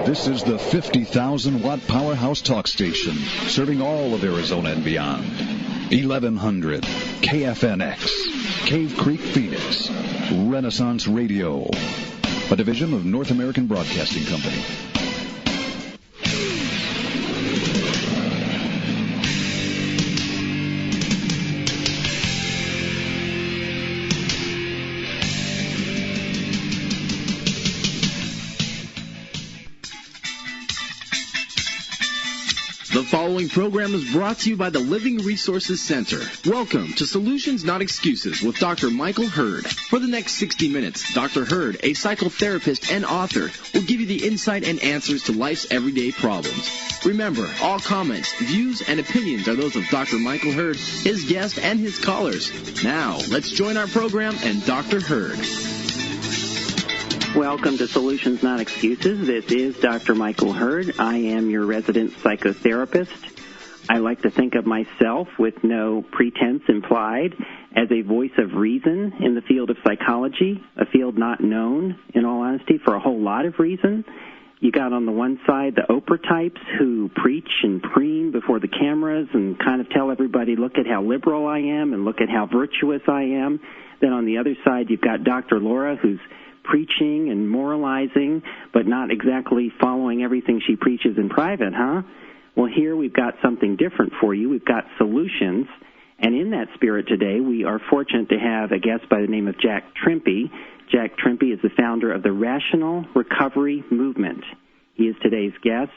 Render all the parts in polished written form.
This is the 50,000-watt powerhouse talk station, serving all of Arizona and beyond. 1100 KFNX, Cave Creek, Phoenix, Renaissance Radio, a division of North American Broadcasting Company. The following program is brought to you by the Living Resources Center. Welcome to Solutions Not Excuses with Dr. Michael Hurd. For the next 60 minutes, Dr. Hurd, a psychotherapist and author, will give you the insight and answers to life's everyday problems. Remember, all comments, views, and opinions are those of Dr. Michael Hurd, his guests, and his callers. Now, let's join our program and Dr. Hurd. Welcome to Solutions Not Excuses. This is Dr. Michael Hurd. I am your resident psychotherapist. I like to think of myself, with no pretense implied, as a voice of reason in the field of psychology, a field not known, in all honesty, for a whole lot of reason. You got on the one side the Oprah types who preach and preen before the cameras and kind of tell everybody, look at how liberal I am and look at how virtuous I am. Then on the other side, you've got Dr. Laura, who's preaching and moralizing, but not exactly following everything she preaches in private, huh? Well, here we've got something different for you. We've got solutions, and in that spirit today, we are fortunate to have a guest by the name of Jack Trimpey. Jack Trimpey is the founder of the Rational Recovery Movement. He is today's guest,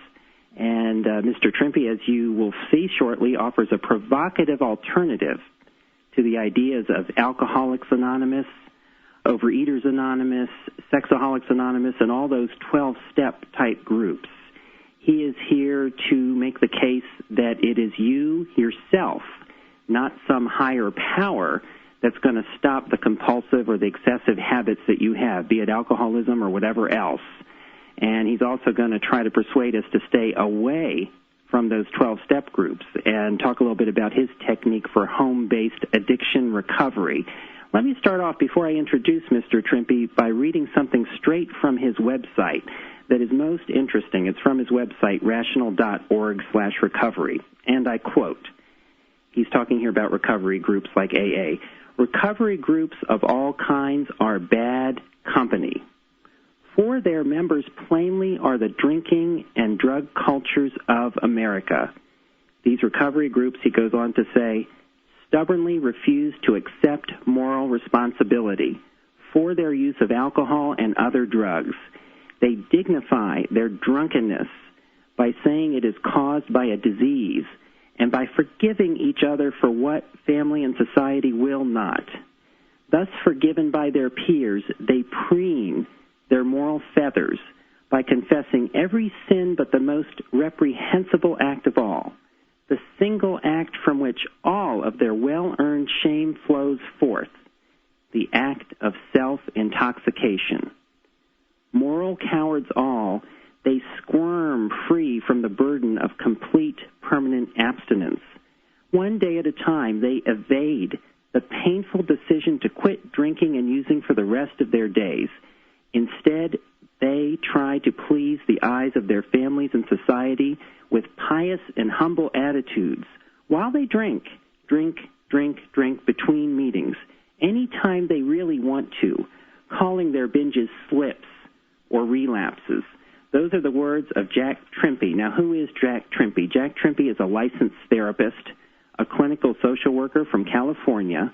and Mr. Trimpey, as you will see shortly, offers a provocative alternative to the ideas of Alcoholics Anonymous, Overeaters Anonymous, Sexaholics Anonymous, and all those 12-step type groups. He is here to make the case that it is you yourself, not some higher power, that's going to stop the compulsive or the excessive habits that you have, be it alcoholism or whatever else. And he's also going to try to persuade us to stay away from those 12-step groups and talk a little bit about his technique for home-based addiction recovery. Let me start off, before I introduce Mr. Trimpey, by reading something straight from his website that is most interesting. It's from his website, rational.org/recovery. And I quote, he's talking here about recovery groups like AA. Recovery groups of all kinds are bad company. For their members plainly are the drinking and drug cultures of America. These recovery groups, he goes on to say, stubbornly refuse to accept moral responsibility for their use of alcohol and other drugs. They dignify their drunkenness by saying it is caused by a disease and by forgiving each other for what family and society will not. Thus, forgiven by their peers, they preen their moral feathers by confessing every sin but the most reprehensible act of all, the single act from which all of their well-earned shame flows forth, the act of self-intoxication. Moral cowards all, they squirm free from the burden of complete permanent abstinence. One day at a time, they evade the painful decision to quit drinking and using for the rest of their days. Instead, they try to please the eyes of their families and society with pious and humble attitudes while they drink between meetings, anytime they really want to, calling their binges slips or relapses. Those are the words of Jack Trimpey. Now, who is Jack Trimpey? Jack Trimpey is a licensed therapist, a clinical social worker from California,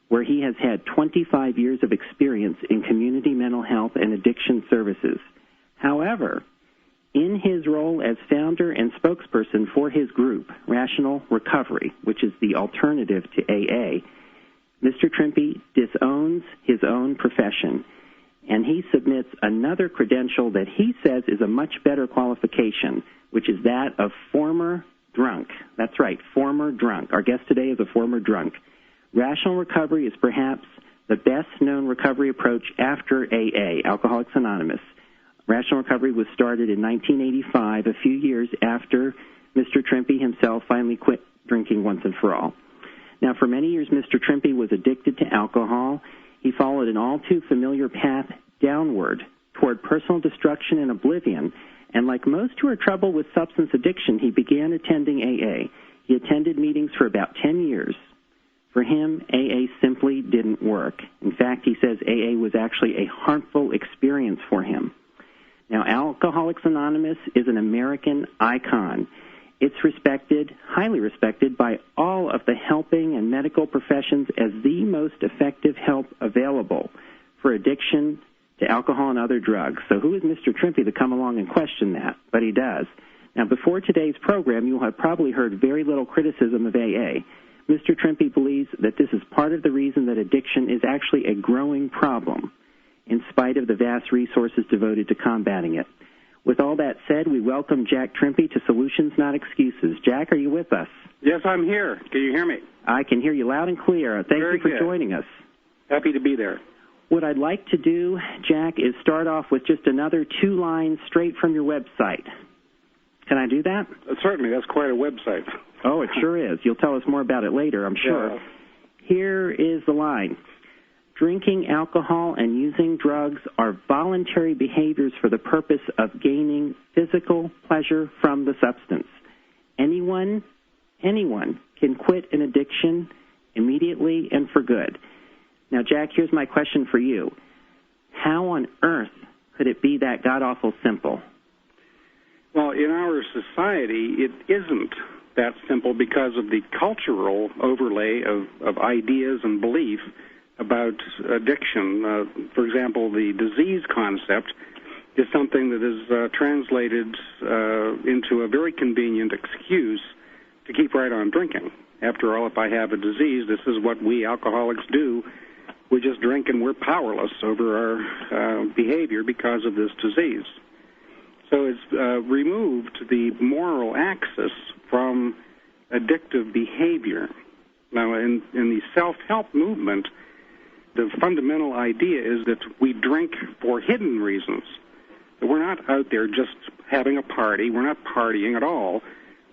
where he has had 25 years of experience in community mental health and addiction services. However, in his role as founder and spokesperson for his group, Rational Recovery, which is the alternative to AA, Mr. Trimpey disowns his own profession, and he submits another credential that he says is a much better qualification, which is that of former drunk. That's right, former drunk. Our guest today is a former drunk. Rational recovery is perhaps the best-known recovery approach after AA, Alcoholics Anonymous. Rational recovery was started in 1985, a few years after Mr. Trimpey himself finally quit drinking once and for all. Now, for many years, Mr. Trimpey was addicted to alcohol. He followed an all-too-familiar path downward toward personal destruction and oblivion, And like most who are troubled with substance addiction, he began attending AA. He attended meetings for about 10 years. For him, AA simply didn't work. In fact, he says AA was actually a harmful experience for him. Now, Alcoholics Anonymous is an American icon. It's respected, highly respected, by all of the helping and medical professions as the most effective help available for addiction to alcohol and other drugs. So who is Mr. Trimpy to come along and question that? But he does. Now, before today's program, you'll have probably heard very little criticism of AA. Mr. Trimpy believes that this is part of the reason that addiction is actually a growing problem, in spite of the vast resources devoted to combating it. With all that said, we welcome Jack Trimpey to Solutions Not Excuses. Jack, are you with us? Yes, I'm here. Can you hear me? I can hear you loud and clear. Thank you for joining us. Happy to be there. What I'd like to do, Jack, is start off with just another 2 lines straight from your website. Can I do that? Certainly. That's quite a website. Oh, it sure is. You'll tell us more about it later, I'm sure. Yeah. Here is the line. Drinking alcohol and using drugs are voluntary behaviors for the purpose of gaining physical pleasure from the substance. Anyone can quit an addiction immediately and for good. Now, Jack, here's my question for you. How on earth could it be that god-awful simple? Well, in our society, it isn't that simple because of the cultural overlay of ideas and belief about addiction. For example, the disease concept is something that is translated into a very convenient excuse to keep right on drinking. After all, if I have a disease, this is what we alcoholics do. We just drink and we're powerless over our behavior because of this disease. So it's removed the moral axis from addictive behavior. Now, in the self-help movement, the fundamental idea is that we drink for hidden reasons. That we're not out there just having a party. We're not partying at all.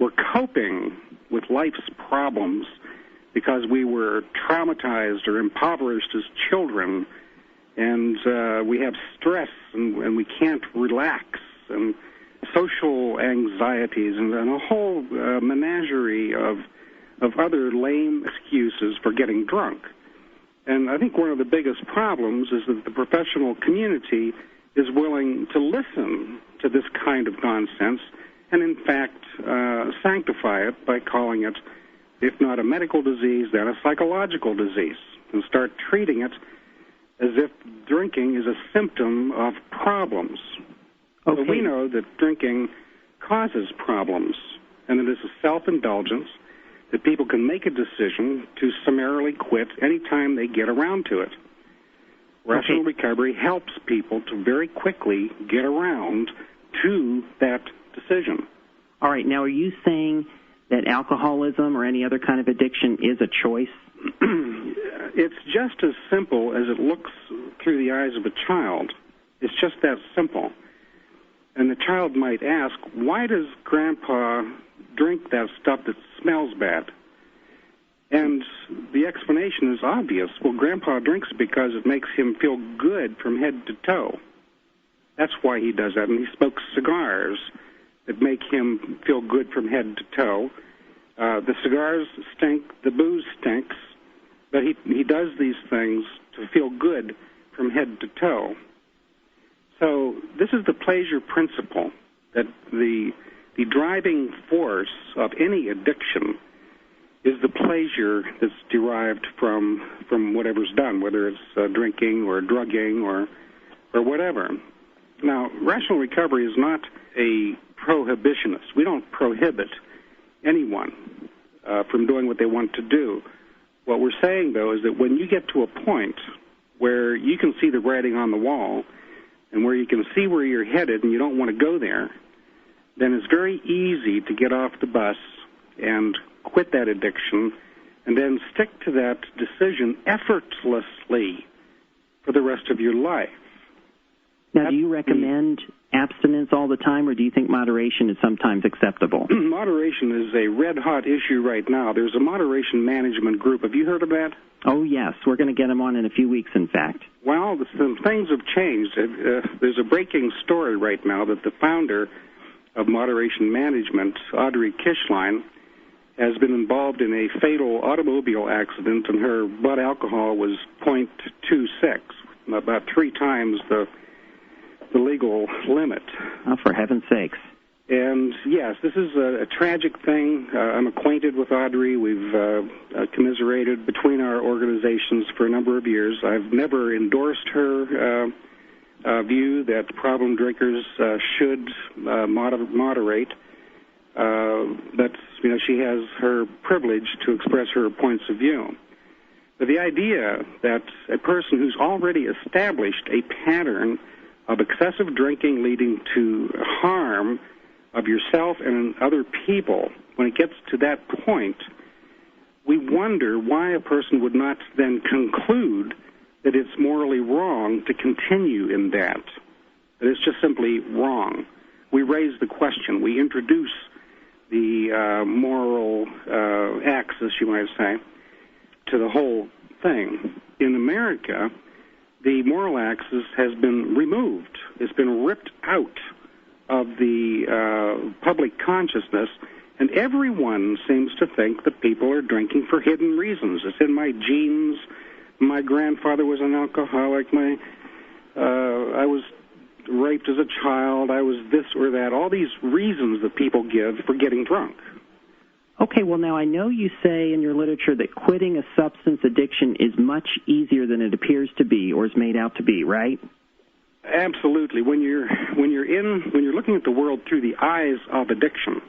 We're coping with life's problems because we were traumatized or impoverished as children, and we have stress, and we can't relax, and social anxieties, and a whole menagerie of other lame excuses for getting drunk. And I think one of the biggest problems is that the professional community is willing to listen to this kind of nonsense and, in fact, sanctify it by calling it, if not a medical disease, then a psychological disease, and start treating it as if drinking is a symptom of problems. Okay. So we know that drinking causes problems, and that it's a self-indulgence, that people can make a decision to summarily quit any time they get around to it. Rational recovery helps people to very quickly get around to that decision. All right. Now, are you saying that alcoholism or any other kind of addiction is a choice? It's just as simple as it looks through the eyes of a child. It's just that simple. And the child might ask, why does Grandpa drink that stuff that smells bad? And the explanation is obvious. Well, Grandpa drinks because it makes him feel good from head to toe. That's why he does that. And he smokes cigars that make him feel good from head to toe. The cigars stink, the booze stinks, but he does these things to feel good from head to toe. So this is the pleasure principle, that the driving force of any addiction is the pleasure that's derived from whatever's done, whether it's drinking or drugging or whatever. Now, rational recovery is not a prohibitionist. We don't prohibit anyone from doing what they want to do. What we're saying, though, is that when you get to a point where you can see the writing on the wall and where you can see where you're headed and you don't want to go there, then it's very easy to get off the bus and quit that addiction and then stick to that decision effortlessly for the rest of your life. Now, do you recommend abstinence all the time, or do you think moderation is sometimes acceptable? Moderation is a red-hot issue right now. There's a moderation management group. Have you heard of that? Oh, yes. We're going to get them on in a few weeks, in fact. Well, some things have changed. There's a breaking story right now that the founder of Moderation Management, Audrey Kishline, has been involved in a fatal automobile accident, and her blood alcohol was 0.26, about 3 times the legal limit. Oh, for heaven's sakes. And, yes, this is a tragic thing. I'm acquainted with Audrey. We've commiserated between our organizations for a number of years. I've never endorsed her view that problem drinkers should moderate. But, she has her privilege to express her points of view. But the idea that a person who's already established a pattern of excessive drinking leading to harm of yourself and other people, when it gets to that point, we wonder why a person would not then conclude that it's morally wrong to continue in that. That it's just simply wrong. We raise the question. We introduce the moral axis, you might say, to the whole thing. In America, the moral axis has been removed. It's been ripped out of the public consciousness, and everyone seems to think that people are drinking for hidden reasons. It's in my genes. My grandfather was an alcoholic. I was raped as a child. I was this or that. All these reasons that people give for getting drunk. Okay, well, now I know you say in your literature that quitting a substance addiction is much easier than it appears to be or is made out to be, right? Absolutely. When you're looking at the world through the eyes of addiction,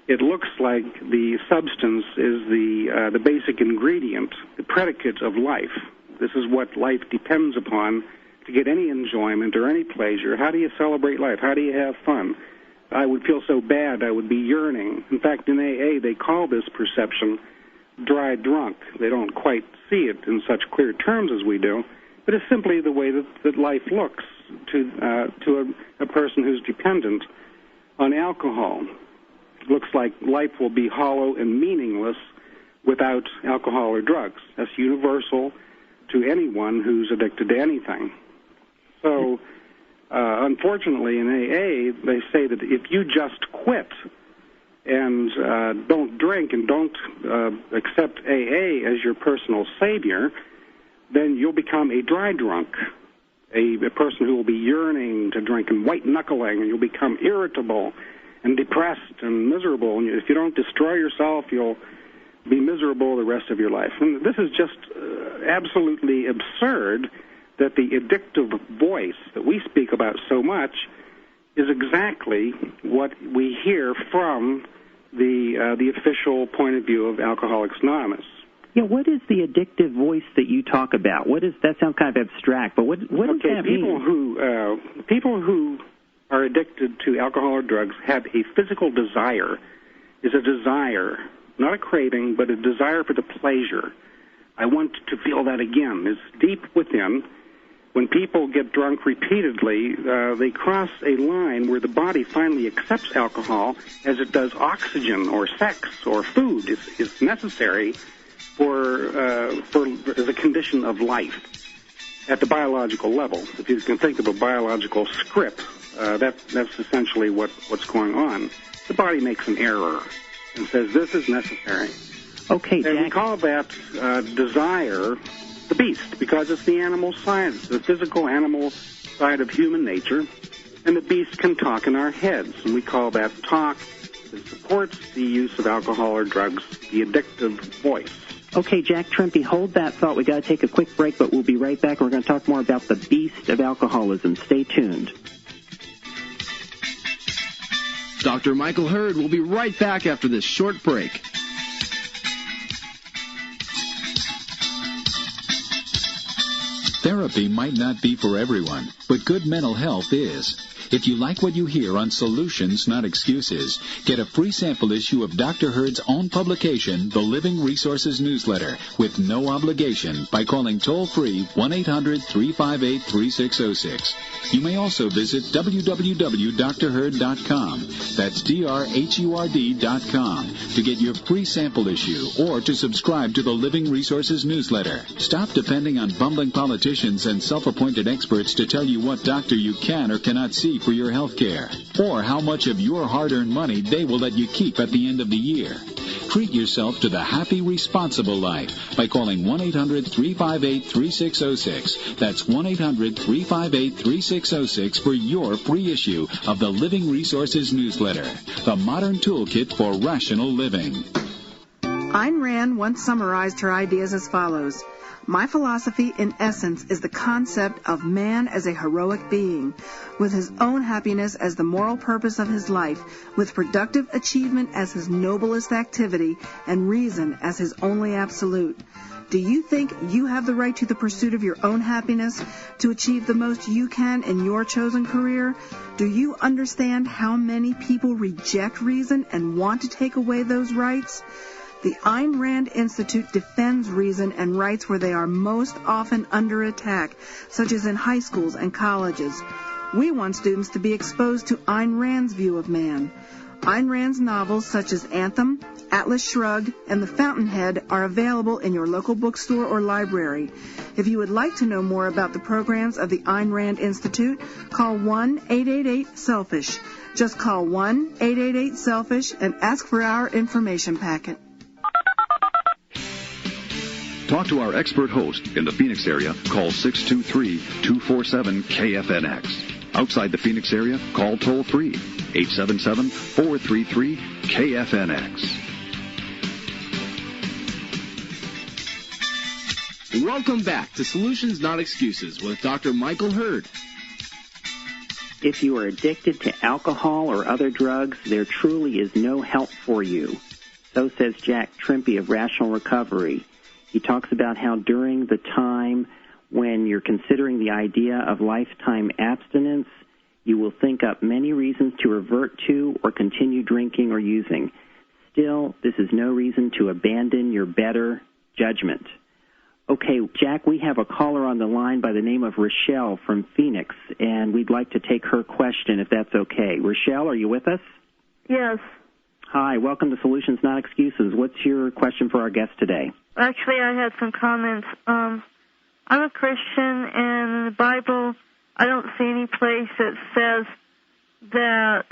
it looks like the substance is the basic ingredient, the predicate of life. This is what life depends upon to get any enjoyment or any pleasure. How do you celebrate life? How do you have fun? I would feel so bad I would be yearning. In fact, in AA, they call this perception dry drunk. They don't quite see it in such clear terms as we do, but it's simply the way that life looks to a person who's dependent on alcohol. It looks like life will be hollow and meaningless without alcohol or drugs. That's universal to anyone who's addicted to anything. So, unfortunately, in AA, they say that if you just quit and don't drink and don't accept AA as your personal savior, then you'll become a dry drunk, a person who will be yearning to drink and white-knuckling, and you'll become irritable and depressed and miserable. And if you don't destroy yourself, you'll be miserable the rest of your life. And this is just absolutely absurd that the addictive voice that we speak about so much is exactly what we hear from the official point of view of Alcoholics Anonymous. Yeah, what is the addictive voice that you talk about? What is that? Sounds kind of abstract, but what does that mean? People who are addicted to alcohol or drugs have a physical desire. Is a desire, not a craving, but a desire for the pleasure. I want to feel that again. It's deep within. When people get drunk repeatedly, they cross a line where the body finally accepts alcohol as it does oxygen or sex or food. It's necessary for as a condition of life at the biological level. If you can think of a biological script, that's essentially what's going on. The body makes an error and says this is necessary. Okay, and we call that desire the beast, because it's the animal side, it's the physical animal side of human nature, and the beast can talk in our heads, and we call that talk that supports the use of alcohol or drugs, the addictive voice. Okay, Jack Trimpey, hold that thought. We've got to take a quick break, but we'll be right back. We're going to talk more about the beast of alcoholism. Stay tuned. Dr. Michael Hurd will be right back after this short break. Therapy might not be for everyone, but good mental health is. If you like what you hear on Solutions, Not Excuses, get a free sample issue of Dr. Hurd's own publication, The Living Resources Newsletter, with no obligation by calling toll-free 1-800-358-3606. You may also visit www.drhurd.com. That's drhurd.com to get your free sample issue or to subscribe to the Living Resources Newsletter. Stop depending on bumbling politicians physicians and self-appointed experts to tell you what doctor you can or cannot see for your health care, or how much of your hard-earned money they will let you keep at the end of the year. Treat yourself to the happy, responsible life by calling 1-800-358-3606. That's 1-800-358-3606 for your free issue of the Living Resources newsletter, the modern toolkit for rational living. Ayn Rand once summarized her ideas as follows. My philosophy, in essence, is the concept of man as a heroic being, with his own happiness as the moral purpose of his life, with productive achievement as his noblest activity, and reason as his only absolute. Do you think you have the right to the pursuit of your own happiness, to achieve the most you can in your chosen career? Do you understand how many people reject reason and want to take away those rights? The Ayn Rand Institute defends reason and rights where they are most often under attack, such as in high schools and colleges. We want students to be exposed to Ayn Rand's view of man. Ayn Rand's novels such as Anthem, Atlas Shrugged, and The Fountainhead are available in your local bookstore or library. If you would like to know more about the programs of the Ayn Rand Institute, call 1-888-SELFISH. Just call 1-888-SELFISH and ask for our information packet. Talk to our expert host in the Phoenix area. Call 623-247-KFNX. Outside the Phoenix area, call toll-free 877-433-KFNX. Welcome back to Solutions Not Excuses with Dr. Michael Hurd. If you are addicted to alcohol or other drugs, there truly is no help for you. So says Jack Trimpey of Rational Recovery. He talks about how during the time when you're considering the idea of lifetime abstinence, you will think up many reasons to revert to or continue drinking or using. Still, this is no reason to abandon your better judgment. Okay, Jack, we have a caller on the line by the name of Rochelle from Phoenix, and we'd like to take her question if that's okay. Rochelle, are you with us? Yes. Hi, welcome to Solutions Not Excuses. What's your question for our guest today? Actually, I had some comments. I'm a Christian, and in the Bible, I don't see any place that says that,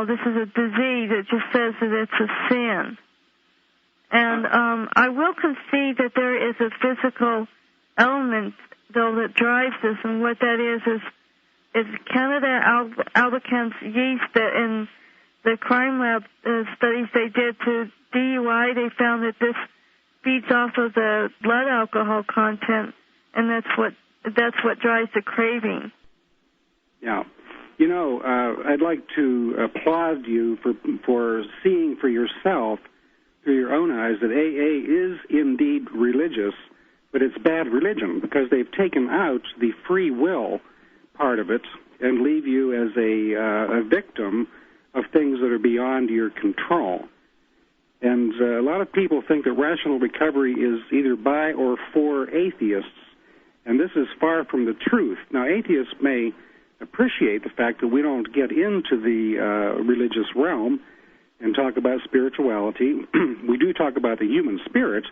this is a disease. It just says that it's a sin. And I will concede that there is a physical element, though, that drives this, and what that is Canada albicans yeast that in the crime lab studies they did to DUI, they found that this feeds off of the blood alcohol content, and that's what drives the craving. Yeah. I'd like to applaud you for seeing for yourself through your own eyes that AA is indeed religious, but it's bad religion because they've taken out the free will part of it and leave you as a victim of things that are beyond your control. And a lot of people think that rational recovery is either by or for atheists, and this is far from the truth. Now, atheists may appreciate the fact that we don't get into the religious realm and talk about spirituality. We do talk about the human spirit,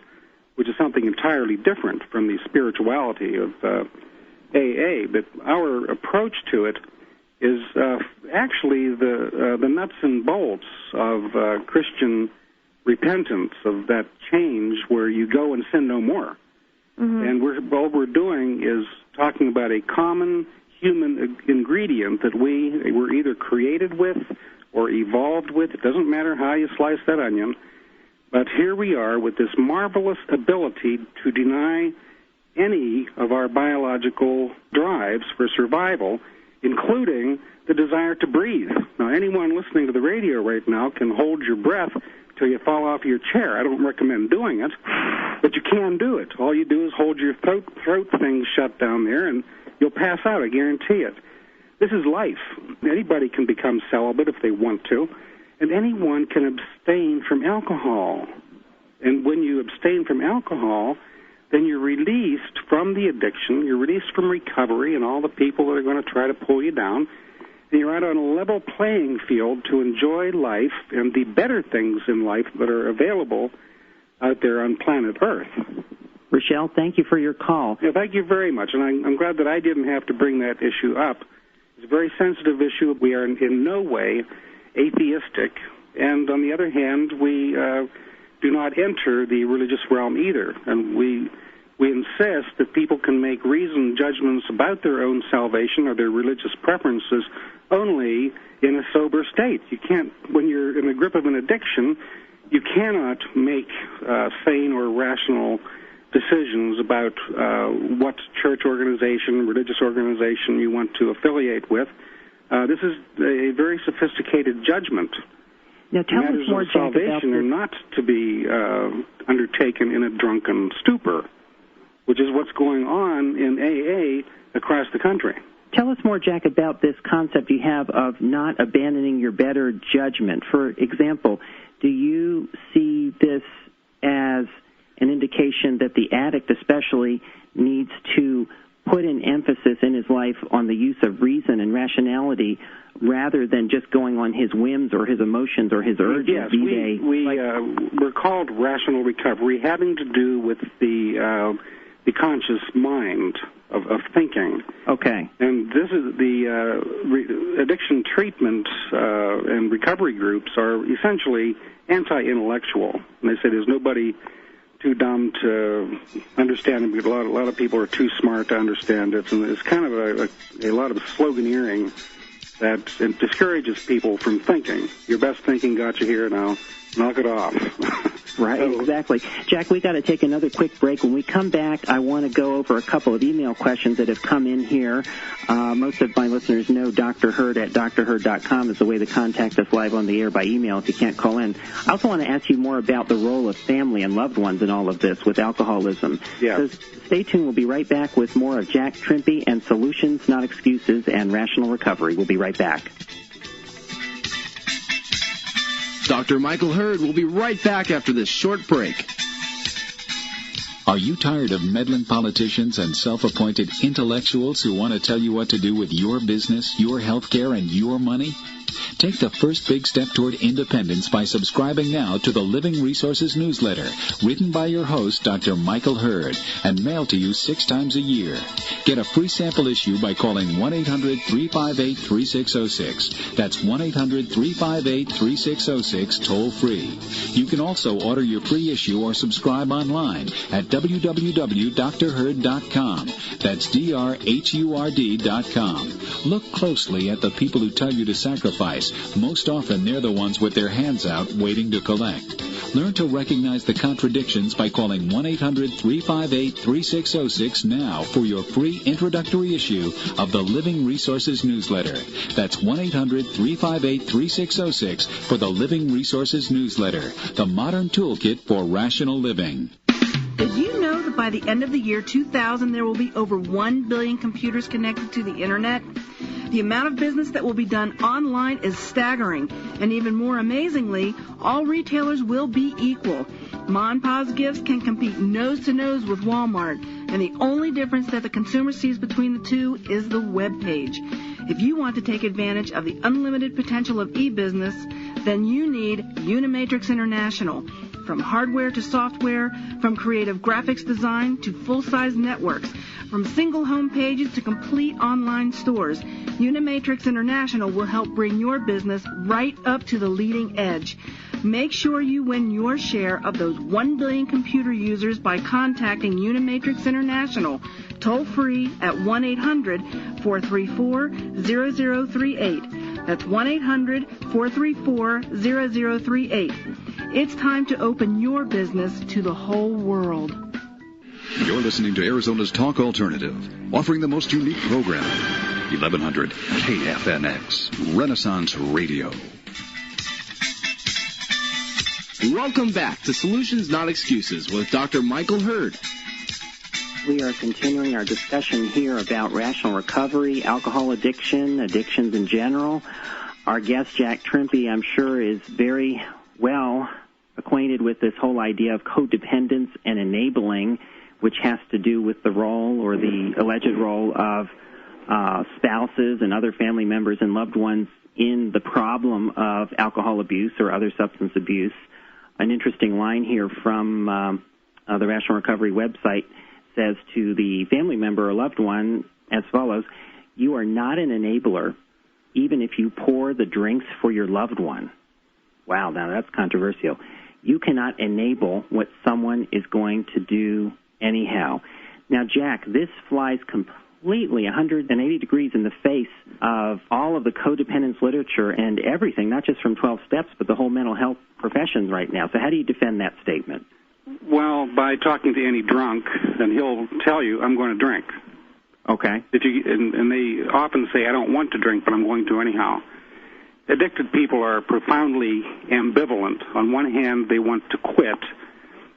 which is something entirely different from the spirituality of AA. But our approach to it is actually the nuts and bolts of Christian repentance, of that change where you go and sin no more. Mm-hmm. And all we're doing is talking about a common human ingredient that we were either created with or evolved with. It doesn't matter how you slice that onion. But here we are with this marvelous ability to deny any of our biological drives for survival, including the desire to breathe. Now, anyone listening to the radio right now can hold your breath till you fall off your chair. I don't recommend doing it, but you can do it. All you do is hold your throat thing shut down there, and you'll pass out, I guarantee it. This is life. Anybody can become celibate if they want to, and anyone can abstain from alcohol. And when you abstain from alcohol, then you're released from the addiction, you're released from recovery and all the people that are going to try to pull you down, and you're out on a level playing field to enjoy life and the better things in life that are available out there on planet Earth. Rochelle, thank you for your call. Yeah, thank you very much, and I'm glad that I didn't have to bring that issue up. It's a very sensitive issue. We are in no way atheistic, and on the other hand, we do not enter the religious realm either, and we insist that people can make reasoned judgments about their own salvation or their religious preferences only in a sober state. You can't, when you're in the grip of an addiction, you cannot make sane or rational decisions about what church organization, religious organization you want to affiliate with. This is a very sophisticated judgment. Now, tell us more, Jack, about salvation are not to be undertaken in a drunken stupor, which is what's going on in AA across the country. Tell us more, Jack, about this concept you have of not abandoning your better judgment. For example, do you see this as an indication that the addict especially needs to put an emphasis in his life on the use of reason and rationality rather than just going on his whims or his emotions or his urges? Yes, we're called rational recovery, having to do with the conscious mind of thinking. Okay. And this is the addiction treatment and recovery groups are essentially anti-intellectual. And they say there's nobody too dumb to understand it, because a lot of people are too smart to understand it. And it's kind of a lot of sloganeering that discourages people from thinking. Your best thinking got you here, now knock it off. Right, exactly. Jack, we got to take another quick break. When we come back, I want to go over a couple of email questions that have come in here. Most of my listeners know Dr. Hurd at drhurd.com is the way to contact us live on the air by email if you can't call in. I also want to ask you more about the role of family and loved ones in all of this with alcoholism. Yeah. So stay tuned. We'll be right back with more of Jack Trimpey and Solutions, Not Excuses, and Rational Recovery. We'll be right back. Dr. Michael Hurd will be right back after this short break. Are you tired of meddling politicians and self-appointed intellectuals who want to tell you what to do with your business, your health care, and your money? Take the first big step toward independence by subscribing now to the Living Resources newsletter, written by your host, Dr. Michael Hurd, and mailed to you 6 times a year. Get a free sample issue by calling 1-800-358-3606. That's 1-800-358-3606, toll-free. You can also order your free issue or subscribe online at www.drhurd.com. That's drhurd.com. Look closely at the people who tell you to sacrifice. Most often, they're the ones with their hands out waiting to collect. Learn to recognize the contradictions by calling 1-800-358-3606 now for your free introductory issue of the Living Resources newsletter. That's 1-800-358-3606 for the Living Resources newsletter, the modern toolkit for rational living. Did you know that by the end of the year 2000, there will be over 1 billion computers connected to the Internet? The amount of business that will be done online is staggering. And even more amazingly, all retailers will be equal. Ma and Pa's Gifts can compete nose-to-nose with Walmart. And the only difference that the consumer sees between the two is the web page. If you want to take advantage of the unlimited potential of e-business, then you need Unimatrix International. From hardware to software, from creative graphics design to full-size networks, from single home pages to complete online stores, Unimatrix International will help bring your business right up to the leading edge. Make sure you win your share of those 1 billion computer users by contacting Unimatrix International, toll-free at 1-800-434-0038. That's 1-800-434-0038. It's time to open your business to the whole world. You're listening to Arizona's Talk Alternative, offering the most unique programming. 1100 KFNX, Renaissance Radio. Welcome back to Solutions, Not Excuses with Dr. Michael Hurd. We are continuing our discussion here about rational recovery, alcohol addiction, addictions in general. Our guest, Jack Trimpey, I'm sure is very well acquainted with this whole idea of codependence and enabling, which has to do with the role or the alleged role of spouses and other family members and loved ones in the problem of alcohol abuse or other substance abuse. An interesting line here from the Rational Recovery website says to the family member or loved one as follows: you are not an enabler even if you pour the drinks for your loved one. Wow, now that's controversial. You cannot enable what someone is going to do anyhow. Now, Jack, this flies completely 180 degrees in the face of all of the codependence literature and everything, not just from 12 Steps, but the whole mental health profession right now. So how do you defend that statement? Well, by talking to any drunk, and he'll tell you, I'm going to drink. Okay. And they often say, I don't want to drink, but I'm going to anyhow. Addicted people are profoundly ambivalent. On one hand, they want to quit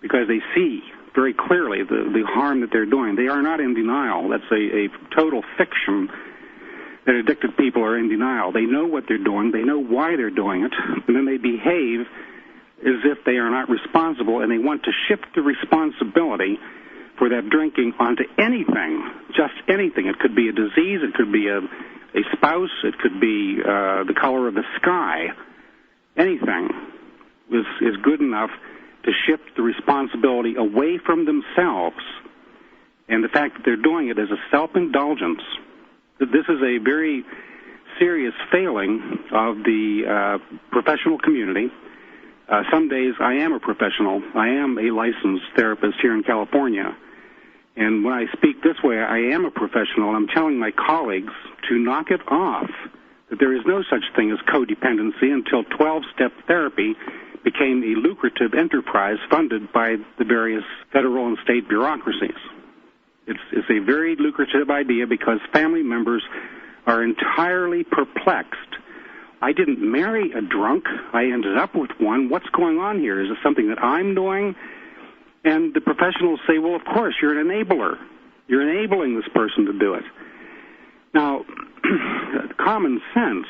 because they see very clearly the harm that they're doing. They are not in denial. That's a total fiction that addicted people are in denial. They know what they're doing. They know why they're doing it. And then they behave as if they are not responsible, and they want to shift the responsibility for that drinking onto anything, just anything. It could be a disease. It could be a spouse. It could be the color of the sky. Anything is good enough to shift the responsibility away from themselves. And the fact that they're doing it as a self-indulgence, this is a very serious failing of the professional community. Some days I am a professional. I am a licensed therapist here in California. And when I speak this way, I am a professional, and I'm telling my colleagues to knock it off, that there is no such thing as codependency until 12-step therapy became a lucrative enterprise funded by the various federal and state bureaucracies. It's a very lucrative idea because family members are entirely perplexed. I didn't marry a drunk. I ended up with one. What's going on here? Is it something that I'm doing? And the professionals say, well, of course, you're an enabler. You're enabling this person to do it. Now, common sense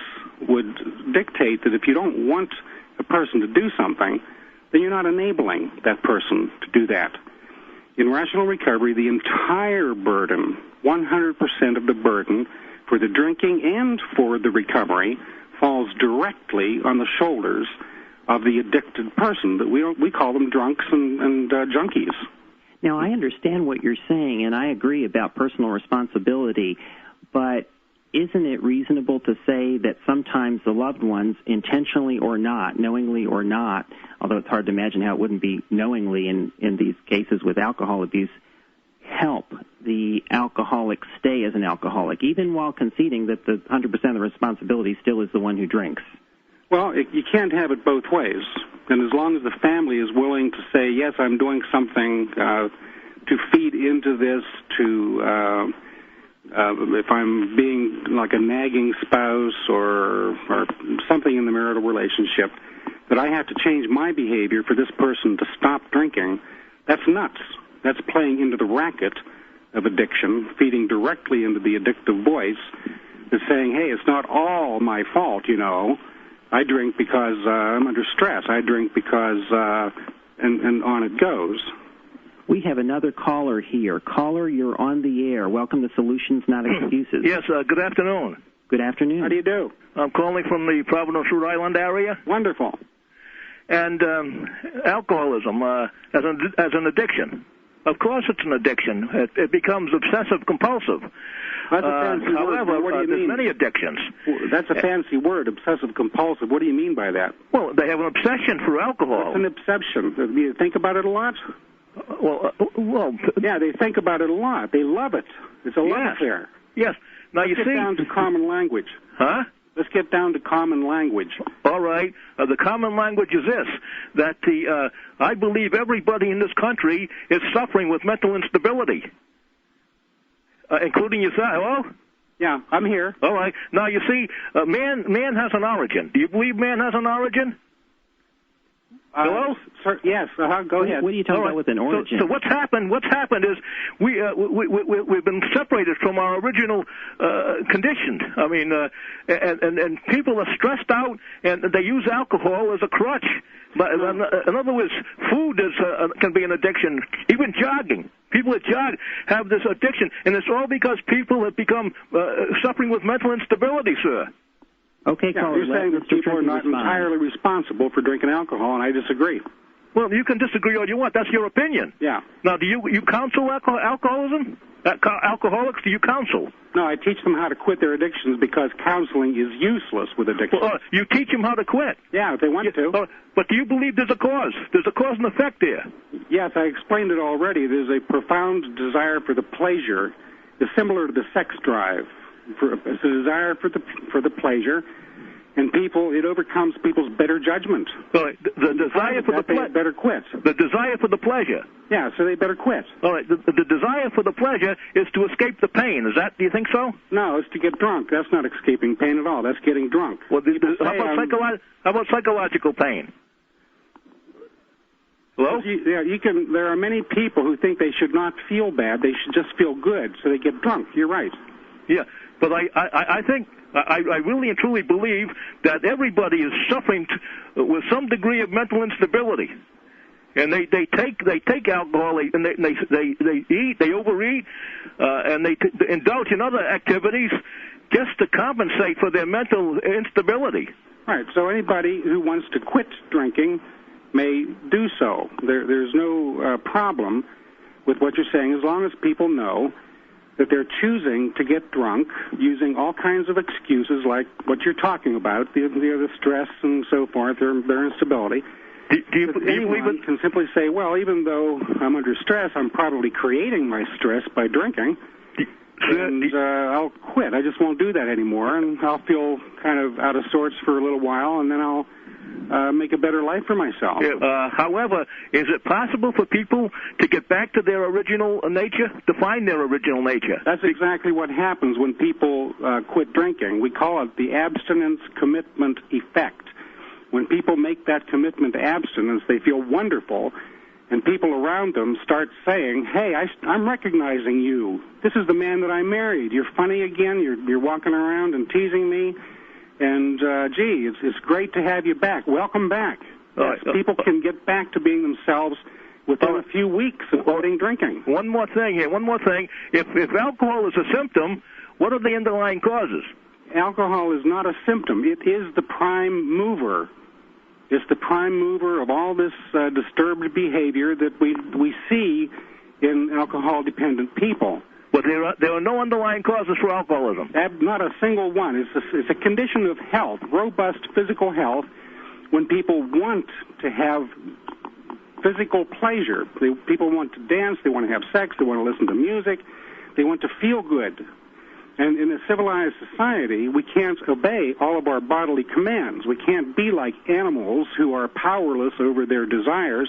would dictate that if you don't want a person to do something, then you're not enabling that person to do that. In rational recovery, the entire burden, 100% of the burden for the drinking and for the recovery, falls directly on the shoulders of the addicted person. That we call them drunks and junkies. Now, I understand what you're saying, and I agree about personal responsibility, but isn't it reasonable to say that sometimes the loved ones, intentionally or not, knowingly or not, although it's hard to imagine how it wouldn't be knowingly in these cases with alcohol abuse, help the alcoholic stay as an alcoholic, even while conceding that the 100% of the responsibility still is the one who drinks? Well, you can't have it both ways. And as long as the family is willing to say, yes, I'm doing something to feed into this, if I'm being like a nagging spouse or something in the marital relationship, that I have to change my behavior for this person to stop drinking, that's nuts. That's playing into the racket of addiction, feeding directly into the addictive voice, that's saying, hey, it's not all my fault, you know. I drink because I'm under stress. I drink because, and on it goes. We have another caller here. Caller, you're on the air. Welcome to Solutions, Not Excuses. Yes, good afternoon. Good afternoon. How do you do? I'm calling from the Providence, Rhode Island area. Wonderful. And alcoholism as an addiction. Of course it's an addiction. It becomes obsessive-compulsive. That's a fancy word. However, what do you mean? there's many addictions. That's a fancy word, obsessive-compulsive. What do you mean by that? Well, they have an obsession for alcohol. What's an obsession? Do you think about it a lot? Yeah, they think about it a lot. They love it. It's a love affair. Yes. Now, Let's get down to common language. Huh? Let's get down to common language. All right. The common language is this, that I believe everybody in this country is suffering with mental instability, including yourself. Hello? Yeah, I'm here. All right. Now, you see, man has an origin. Do you believe man has an origin? Hello? Sir, yes. Go ahead. What are you talking about with an origin? So what's happened is we've been separated from our original condition. I mean, and people are stressed out, and they use alcohol as a crutch. But in other words, food can be an addiction. Even jogging. People that jog have this addiction, and it's all because people have become suffering with mental instability, sir. Okay, caller. You're saying that people are not entirely responsible for drinking alcohol, and I disagree. Well, you can disagree all you want. That's your opinion. Yeah. Now, do you counsel alcoholism? Alcoholics, do you counsel? No, I teach them how to quit their addictions because counseling is useless with addiction. Well, you teach them how to quit. Yeah, if they want to. But do you believe there's a cause? There's a cause and effect there. Yes, I explained it already. There's a profound desire for the pleasure. It's similar to the sex drive. It's a desire for the pleasure. And it overcomes people's better judgment. All right, the desire for the pleasure. Better quit. The desire for the pleasure. Yeah, so they better quit. All right, the desire for the pleasure is to escape the pain. Do you think so? No, it's to get drunk. That's not escaping pain at all. That's getting drunk. Well, how about psychological pain? Hello? There are many people who think they should not feel bad. They should just feel good, so they get drunk. You're right. Yeah, but I think. I really and truly believe that everybody is suffering with some degree of mental instability, and they take alcohol, and they overeat, and they indulge in other activities just to compensate for their mental instability. Right. So anybody who wants to quit drinking may do so. There's no problem with what you're saying as long as people know that they're choosing to get drunk using all kinds of excuses like what you're talking about, the stress and so forth, their instability. Anyone can simply say, well, even though I'm under stress, I'm probably creating my stress by drinking, and I'll quit. I just won't do that anymore, and I'll feel kind of out of sorts for a little while, and then I'll make a better life for myself. However, is it possible for people to get back to their original nature, to find their original nature? That's exactly what happens when people quit drinking. We call it the abstinence commitment effect. When people make that commitment to abstinence, they feel wonderful, and people around them start saying, hey, I'm recognizing you. This is the man that I married. You're funny again. You're walking around and teasing me. And, gee, it's great to have you back. Welcome back. Yes, people can get back to being themselves within a few weeks of quitting drinking. One more thing here. If alcohol is a symptom, what are the underlying causes? Alcohol is not a symptom. It is the prime mover. It's the prime mover of all this disturbed behavior that we see in alcohol-dependent people. But there are no underlying causes for alcoholism. Not a single one. It's a condition of health, robust physical health, when people want to have physical pleasure. People want to dance, they want to have sex, they want to listen to music, they want to feel good. And in a civilized society, we can't obey all of our bodily commands. We can't be like animals who are powerless over their desires,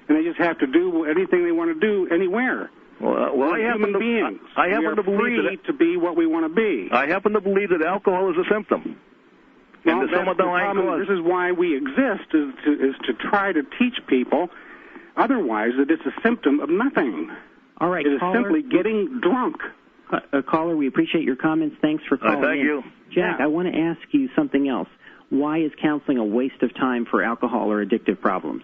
and they just have to do anything they want to do anywhere. Well, I happen to believe to be what we want to be. I happen to believe that alcohol is a symptom. Well, this is why we exist, is to try to teach people otherwise that it's a symptom of nothing. All right, it is simply getting drunk. Caller, we appreciate your comments. Thanks for calling thank in. you. Jack, I want to ask you something else. Why is counseling a waste of time for alcohol or addictive problems?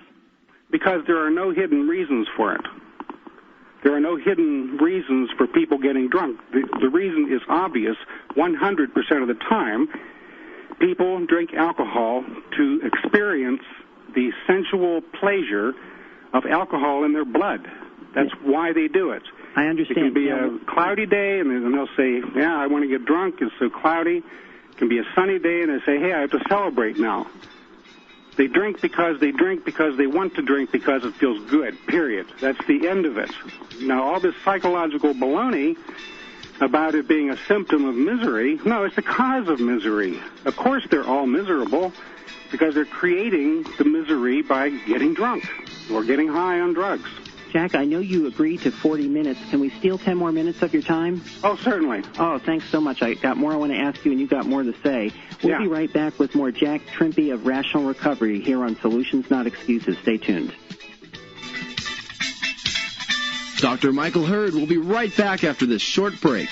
Because there are no hidden reasons for it. There are no hidden reasons for people getting drunk. The reason is obvious. 100% of the time, people drink alcohol to experience the sensual pleasure of alcohol in their blood. That's why they do it. I understand. It can be a cloudy day, and they'll say, yeah, I want to get drunk. It's so cloudy. It can be a sunny day, and they say, hey, I have to celebrate now. They drink because they want to drink because it feels good, period. That's the end of it. Now, all this psychological baloney about it being a symptom of misery, no, it's the cause of misery. Of course they're all miserable because they're creating the misery by getting drunk or getting high on drugs. Jack, I know you agreed to 40 minutes. Can we steal 10 more minutes of your time? Oh, certainly. Oh, thanks so much. I got more I want to ask you, and you got more to say. We'll be right back with more Jack Trimpey of Rational Recovery here on Solutions Not Excuses. Stay tuned. Dr. Michael Hurd will be right back after this short break.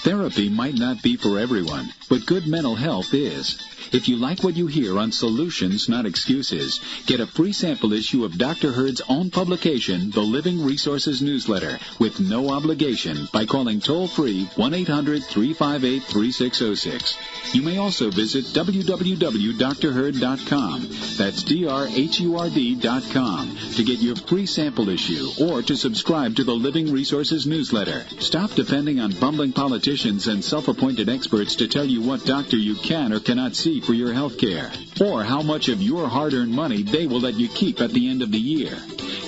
Therapy might not be for everyone, but good mental health is. If you like what you hear on Solutions, Not Excuses, get a free sample issue of Dr. Hurd's own publication, The Living Resources Newsletter, with no obligation by calling toll-free 1-800-358-3606. You may also visit www.drhurd.com. That's drhurd.com to get your free sample issue or to subscribe to the Living Resources Newsletter. Stop depending on bumbling politicians and self-appointed experts to tell you what doctor you can or cannot see for your health care, or how much of your hard-earned money they will let you keep at the end of the year.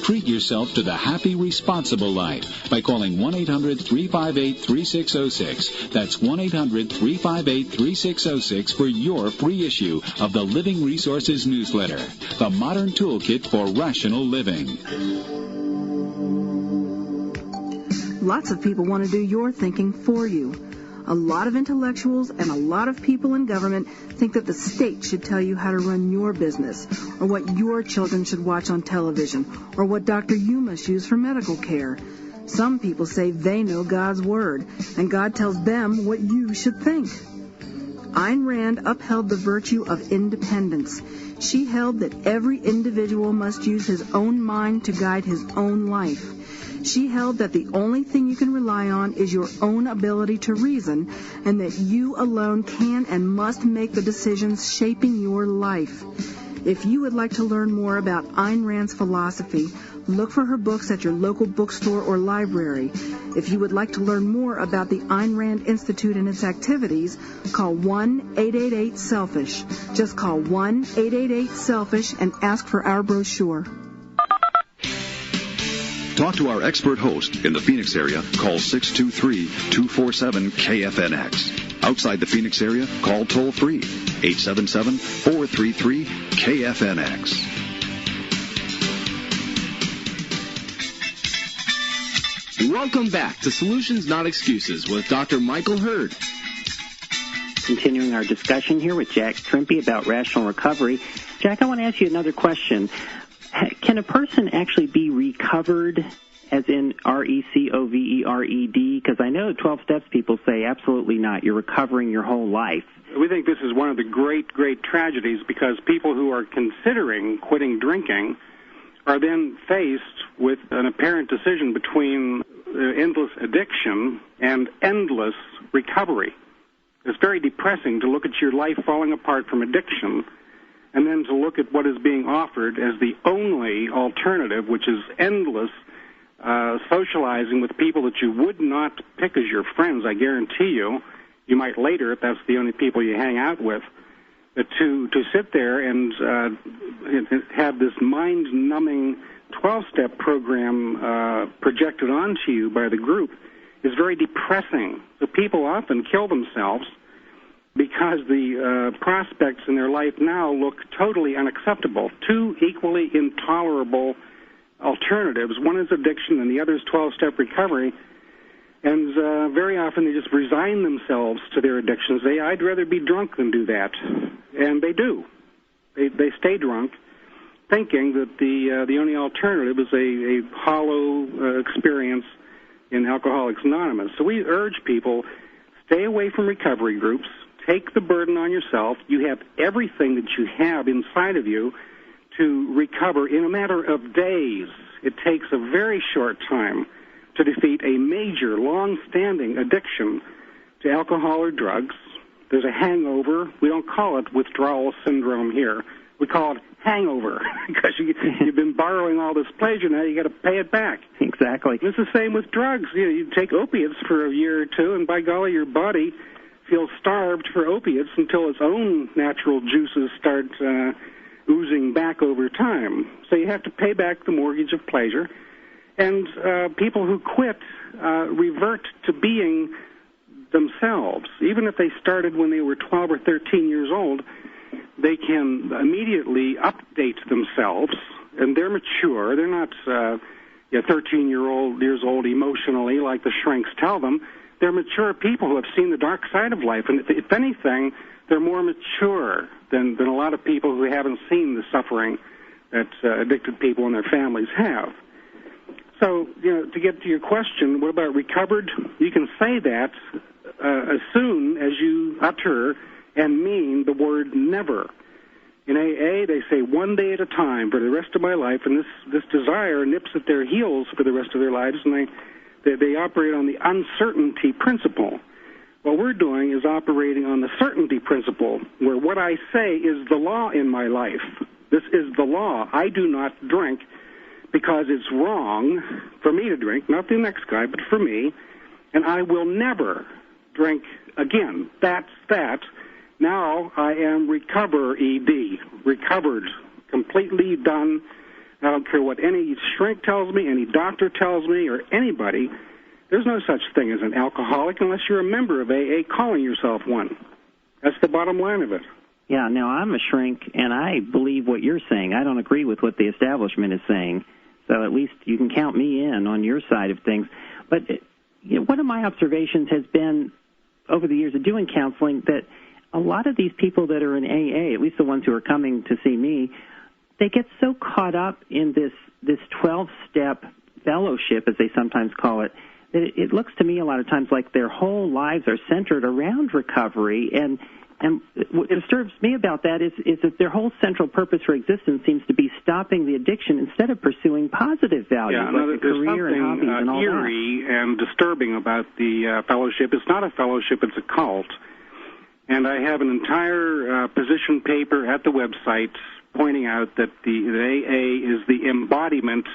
Treat yourself to the happy, responsible life by calling 1-800-358-3606. That's 1-800-358-3606 for your free issue of the Living Resources Newsletter, the modern toolkit for rational living. Lots of people want to do your thinking for you. A lot of intellectuals and a lot of people in government think that the state should tell you how to run your business, or what your children should watch on television, or what doctor you must use for medical care. Some people say they know God's Word, and God tells them what you should think. Ayn Rand upheld the virtue of independence. She held that every individual must use his own mind to guide his own life. She held that the only thing you can rely on is your own ability to reason, and that you alone can and must make the decisions shaping your life. If you would like to learn more about Ayn Rand's philosophy, look for her books at your local bookstore or library. If you would like to learn more about the Ayn Rand Institute and its activities, call 1-888-SELFISH. Just call 1-888-SELFISH and ask for our brochure. Talk to our expert host in the Phoenix area. Call 623-247-KFNX. Outside the Phoenix area, call toll-free 877-433-KFNX. Welcome back to Solutions Not Excuses with Dr. Michael Hurd. Continuing our discussion here with Jack Trimpey about rational recovery. Jack, I want to ask you another question. Can a person actually be recovered, as in recovered? Because I know 12 steps people say absolutely not. You're recovering your whole life. We think this is one of the great, great tragedies, because people who are considering quitting drinking are then faced with an apparent decision between endless addiction and endless recovery. It's very depressing to look at your life falling apart from addiction, and then to look at what is being offered as the only alternative, which is endless socializing with people that you would not pick as your friends, I guarantee you. You might later, if that's the only people you hang out with. But to sit there and have this mind-numbing 12-step program projected onto you by the group is very depressing. So people often kill themselves because the prospects in their life now look totally unacceptable. Two equally intolerable alternatives. One is addiction and the other is 12-step recovery. And very often they just resign themselves to their addictions. I'd rather be drunk than do that. And they do. They stay drunk, thinking that the only alternative is a hollow experience in Alcoholics Anonymous. So we urge people, stay away from recovery groups. Take the burden on yourself. You have everything that you have inside of you to recover in a matter of days. It takes a very short time to defeat a major, long-standing addiction to alcohol or drugs. There's a hangover. We don't call it withdrawal syndrome here. We call it hangover because you've been borrowing all this pleasure. Now you got to pay it back. Exactly. It's the same with drugs. You take opiates for a year or two, and by golly, your body feels starved for opiates until its own natural juices start oozing back over time. So you have to pay back the mortgage of pleasure. And people who quit revert to being themselves. Even if they started when they were 12 or 13 years old, they can immediately update themselves, and they're mature. They're not 13 years old emotionally like the shrinks tell them. They're mature people who have seen the dark side of life, and if anything, they're more mature than a lot of people who haven't seen the suffering that addicted people and their families have. So, to get to your question, what about recovered? You can say that as soon as you utter and mean the word never. In AA, they say one day at a time for the rest of my life, and this desire nips at their heels for the rest of their lives, and they operate on the uncertainty principle. What we're doing is operating on the certainty principle, where what I say is the law in my life. This is the law. I do not drink because it's wrong for me to drink, not the next guy, but for me, and I will never drink again. That's that. Now I am recovered, completely done. I don't care what any shrink tells me, any doctor tells me, or anybody. There's no such thing as an alcoholic unless you're a member of AA calling yourself one. That's the bottom line of it. Yeah, now I'm a shrink, and I believe what you're saying. I don't agree with what the establishment is saying. So at least you can count me in on your side of things. But one of my observations has been over the years of doing counseling that a lot of these people that are in AA, at least the ones who are coming to see me, they get so caught up in this 12-step fellowship, as they sometimes call it, that it looks to me a lot of times like their whole lives are centered around recovery. And what disturbs me about that is that their whole central purpose for existence seems to be stopping the addiction instead of pursuing positive values like the career and hobbies and all that. There's something eerie and disturbing about the fellowship. It's not a fellowship, it's a cult. And I have an entire position paper at the website pointing out that the AA is the embodiment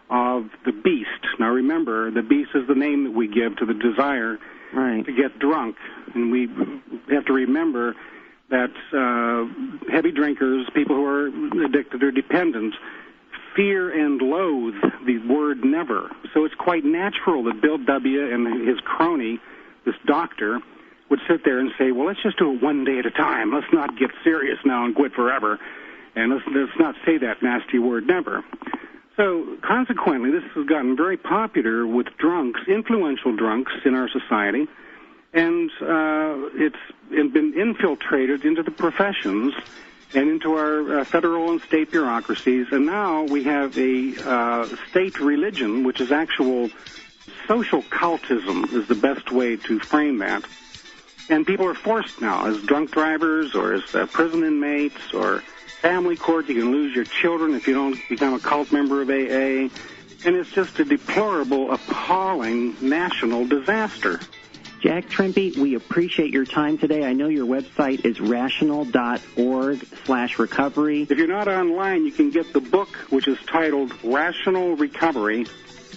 of the beast. Now remember, the beast is the name that we give to the desire to get drunk. And we have to remember that heavy drinkers, people who are addicted or dependent, fear and loathe the word never. So it's quite natural that Bill W. and his crony, this doctor, would sit there and say, well, let's just do it one day at a time. Let's not get serious now and quit forever. And let's not say that nasty word never. So consequently, this has gotten very popular with drunks, influential drunks in our society, and it's been infiltrated into the professions and into our federal and state bureaucracies. And now we have a state religion, which is actual social cultism is the best way to frame that. And people are forced now, as drunk drivers or as prison inmates or family court. You can lose your children if you don't become a cult member of AA. And it's just a deplorable, appalling national disaster. Jack Trimpey, we appreciate your time today. I know your website is rational.org/recovery. If you're not online, you can get the book, which is titled Rational Recovery,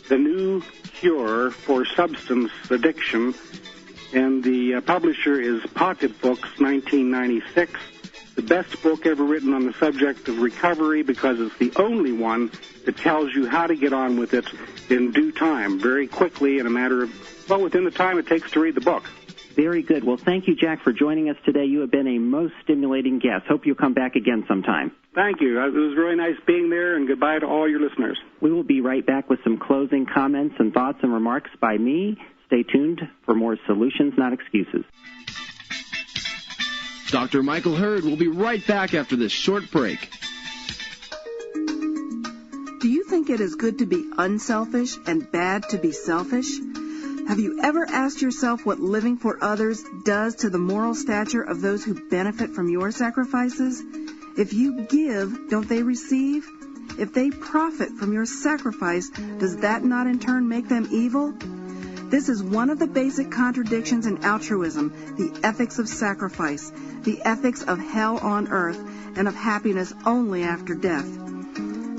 The New Cure for Substance Addiction. And the publisher is Pocket Books, 1996. The best book ever written on the subject of recovery because it's the only one that tells you how to get on with it in due time, very quickly in a matter of, well, within the time it takes to read the book. Very good. Well, thank you, Jack, for joining us today. You have been a most stimulating guest. Hope you'll come back again sometime. Thank you. It was really nice being there, and goodbye to all your listeners. We will be right back with some closing comments and thoughts and remarks by me. Stay tuned for more Solutions, Not Excuses. Dr. Michael Hurd will be right back after this short break. Do you think it is good to be unselfish and bad to be selfish? Have you ever asked yourself what living for others does to the moral stature of those who benefit from your sacrifices? If you give, don't they receive? If they profit from your sacrifice, does that not in turn make them evil? This is one of the basic contradictions in altruism, the ethics of sacrifice, the ethics of hell on earth, and of happiness only after death.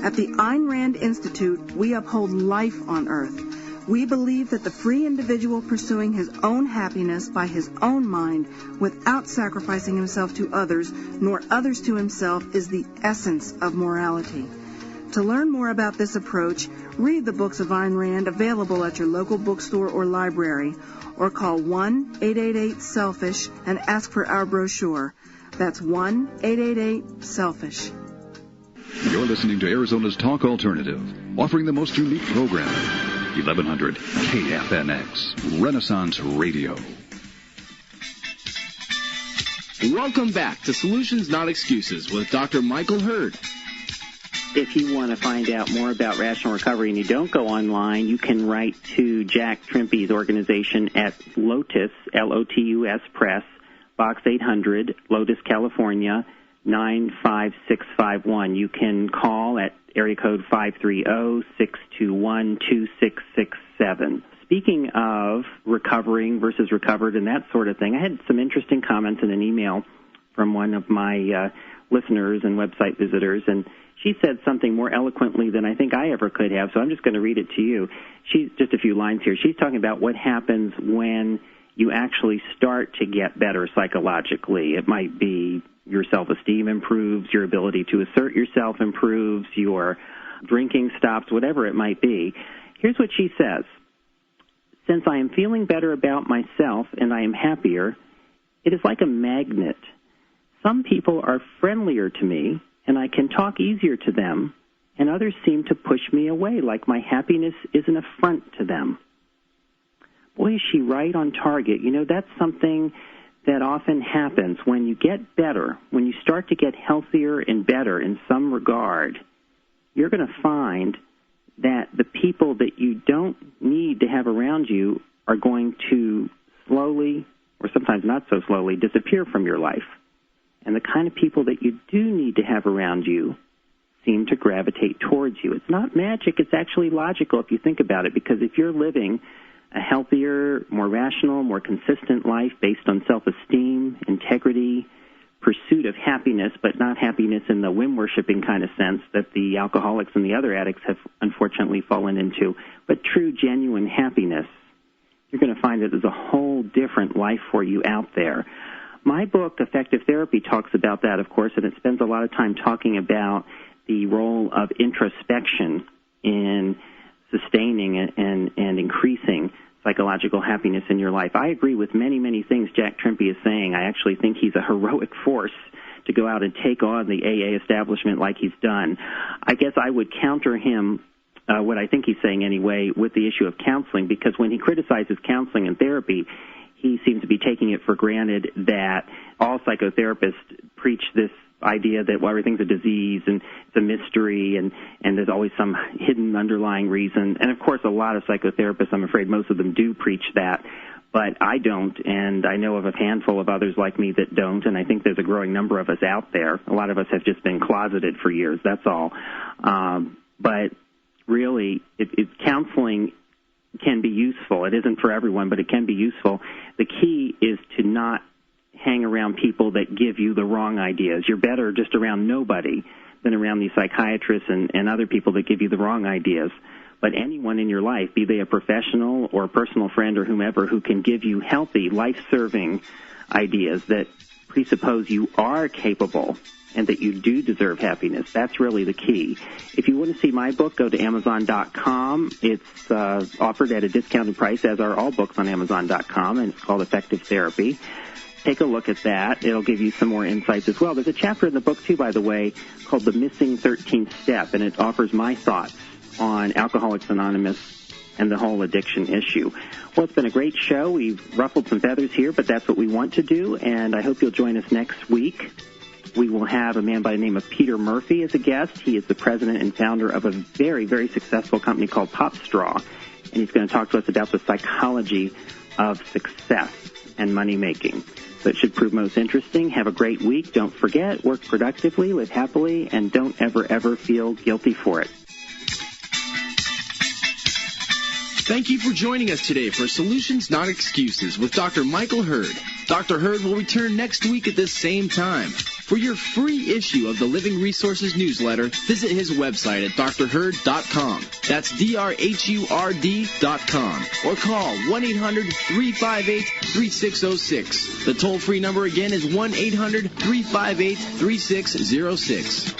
At the Ayn Rand Institute, we uphold life on earth. We believe that the free individual pursuing his own happiness by his own mind without sacrificing himself to others, nor others to himself, is the essence of morality. To learn more about this approach, read the books of Ayn Rand available at your local bookstore or library, or call 1-888-SELFISH and ask for our brochure. That's 1-888-SELFISH. You're listening to Arizona's Talk Alternative, offering the most unique programming. 1100 KFNX, Renaissance Radio. Welcome back to Solutions, Not Excuses with Dr. Michael Hurd. If you want to find out more about rational recovery and you don't go online, you can write to Jack Trimpey's organization at Lotus, Lotus Press, Box 800, Lotus, California, 95651. You can call at area code 530-621-2667. Speaking of recovering versus recovered and that sort of thing, I had some interesting comments in an email from one of my listeners and website visitors, and she said something more eloquently than I think I ever could have, so I'm just going to read it to you. She's just a few lines here. She's talking about what happens when you actually start to get better psychologically. It might be your self-esteem improves, your ability to assert yourself improves, your drinking stops, whatever it might be. Here's what she says. Since I am feeling better about myself and I am happier, it is like a magnet. Some people are friendlier to me, and I can talk easier to them, and others seem to push me away, like my happiness is an affront to them. Boy, is she right on target. You know, that's something that often happens when you get better, when you start to get healthier and better in some regard. You're going to find that the people that you don't need to have around you are going to slowly, or sometimes not so slowly, disappear from your life. And the kind of people that you do need to have around you seem to gravitate towards you. It's not magic. It's actually logical if you think about it, because if you're living a healthier, more rational, more consistent life based on self-esteem, integrity, pursuit of happiness, but not happiness in the whim-worshipping kind of sense that the alcoholics and the other addicts have unfortunately fallen into, but true, genuine happiness, you're going to find that there's a whole different life for you out there. My book, Effective Therapy, talks about that, of course, and it spends a lot of time talking about the role of introspection in sustaining and increasing psychological happiness in your life. I agree with many, many things Jack Trimpey is saying. I actually think he's a heroic force to go out and take on the AA establishment like he's done. I guess I would counter him, what I think he's saying anyway, with the issue of counseling, because when he criticizes counseling and therapy, he seems to be taking it for granted that all psychotherapists preach this idea that, well, everything's a disease and it's a mystery and there's always some hidden underlying reason. And, of course, a lot of psychotherapists, I'm afraid most of them do preach that, but I don't, and I know of a handful of others like me that don't, and I think there's a growing number of us out there. A lot of us have just been closeted for years, that's all. But really, counseling can be useful. It isn't for everyone, but it can be useful. The key is to not hang around people that give you the wrong ideas. You're better just around nobody than around these psychiatrists and other people that give you the wrong ideas. But anyone in your life, be they a professional or a personal friend or whomever, who can give you healthy, life-serving ideas that presuppose you are capable and that you do deserve happiness. That's really the key. If you want to see my book, go to Amazon.com. It's offered at a discounted price, as are all books on Amazon.com, and it's called Effective Therapy. Take a look at that. It'll give you some more insights as well. There's a chapter in the book, too, by the way, called The Missing 13th Step, and it offers my thoughts on Alcoholics Anonymous and the whole addiction issue. Well, it's been a great show. We've ruffled some feathers here, but that's what we want to do, and I hope you'll join us next week. We will have a man by the name of Peter Murphy as a guest. He is the president and founder of a very, very successful company called PopStraw, and he's going to talk to us about the psychology of success and money-making. So it should prove most interesting. Have a great week. Don't forget, work productively, live happily, and don't ever, ever feel guilty for it. Thank you for joining us today for Solutions Not Excuses with Dr. Michael Hurd. Dr. Hurd will return next week at this same time. For your free issue of the Living Resources newsletter, visit his website at drhurd.com. That's drhurd.com. Or call 1-800-358-3606. The toll-free number again is 1-800-358-3606.